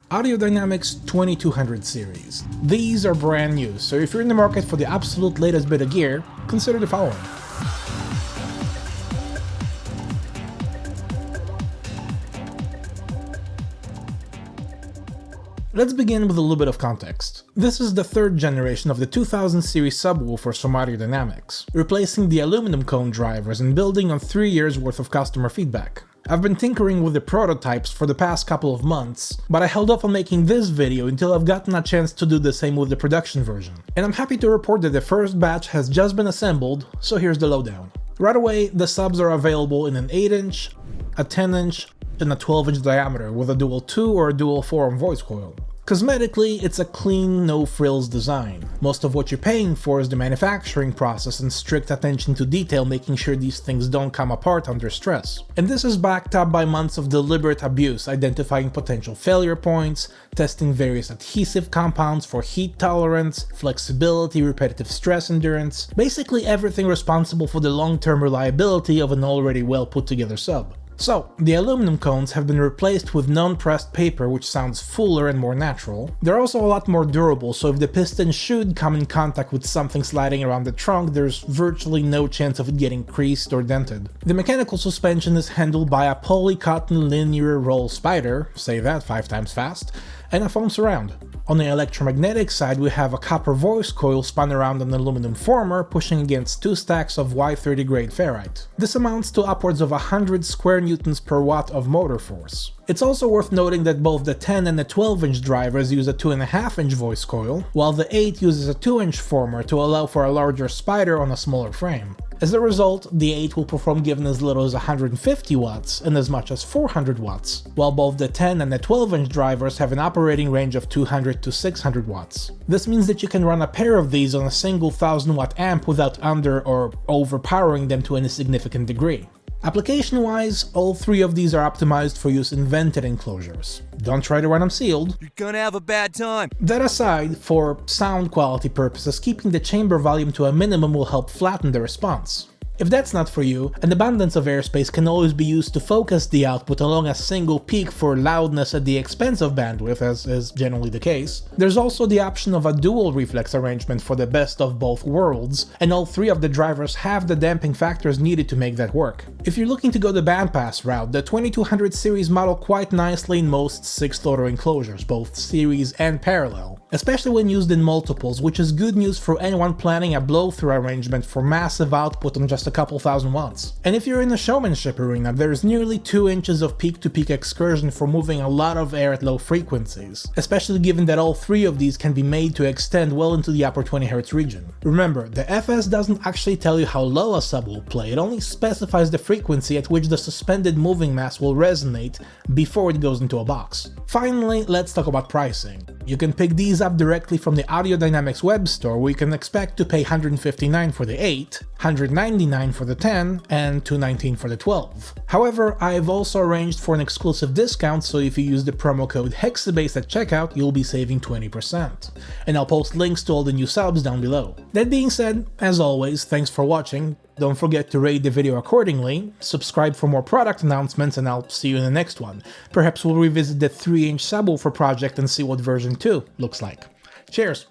Audio Dynamics 2200 series. These are brand new, so if you're in the market for the absolute latest bit of gear, consider the following. Let's begin with a little bit of context. This is the third generation of the 2000 series subwoofers from Audio Dynamics, replacing the aluminum cone drivers and building on 3 years worth of customer feedback. I've been tinkering with the prototypes for the past couple of months, but I held off on making this video until I've gotten a chance to do the same with the production version. And I'm happy to report that the first batch has just been assembled, so here's the lowdown. Right away, the subs are available in an 8-inch, a 10-inch, and a 12-inch diameter with a dual 2 or a dual 4-ohm voice coil. Cosmetically, it's a clean, no-frills design. Most of what you're paying for is the manufacturing process and strict attention to detail, making sure these things don't come apart under stress. And this is backed up by months of deliberate abuse, identifying potential failure points, testing various adhesive compounds for heat tolerance, flexibility, repetitive stress endurance, basically everything responsible for the long-term reliability of an already well-put-together sub. So, the aluminum cones have been replaced with non-pressed paper, which sounds fuller and more natural. They're also a lot more durable, so if the piston should come in contact with something sliding around the trunk, there's virtually no chance of it getting creased or dented. The mechanical suspension is handled by a poly-cotton linear roll spider, say that 5 times fast, and a foam surround. On the electromagnetic side, we have a copper voice coil spun around an aluminum former, pushing against 2 stacks of Y30 grade ferrite. This amounts to upwards of 100 square newtons per watt of motor force. It's also worth noting that both the 10 and the 12-inch drivers use a 2.5-inch voice coil, while the 8 uses a 2-inch former to allow for a larger spider on a smaller frame. As a result, the 8 will perform given as little as 150 watts and as much as 400 watts, while both the 10 and the 12-inch drivers have an operating range of 200 to 600 watts. This means that you can run a pair of these on a single 1000-watt amp without under or overpowering them to any significant degree. Application-wise, all 3 of these are optimized for use in vented enclosures. Don't try to run them sealed. You're gonna have a bad time. That aside, for sound quality purposes, keeping the chamber volume to a minimum will help flatten the response. If that's not for you, an abundance of airspace can always be used to focus the output along a single peak for loudness at the expense of bandwidth, as is generally the case. There's also the option of a dual reflex arrangement for the best of both worlds, and all 3 of the drivers have the damping factors needed to make that work. If you're looking to go the bandpass route, the 2200 series model quite nicely in most 6-photo enclosures, both series and parallel, especially when used in multiples, which is good news for anyone planning a blow-through arrangement for massive output on just a couple thousand watts. And if you're in the showmanship arena, there's nearly 2 inches of peak-to-peak excursion for moving a lot of air at low frequencies, especially given that all 3 of these can be made to extend well into the upper 20 Hz region. Remember, the FS doesn't actually tell you how low a sub will play, it only specifies the frequency at which the suspended moving mass will resonate before it goes into a box. Finally, let's talk about pricing. You can pick these up directly from the Audio Dynamics web store, where you can expect to pay $159 for the 8, $199 for the 10, and $219 for the 12. However, I've also arranged for an exclusive discount, so if you use the promo code HexiBase at checkout, you'll be saving 20%. And I'll post links to all the new subs down below. That being said, as always, thanks for watching. Don't forget to rate the video accordingly, subscribe for more product announcements, and I'll see you in the next one. Perhaps we'll revisit the 3-inch subwoofer project and see what version 2 looks like. Cheers!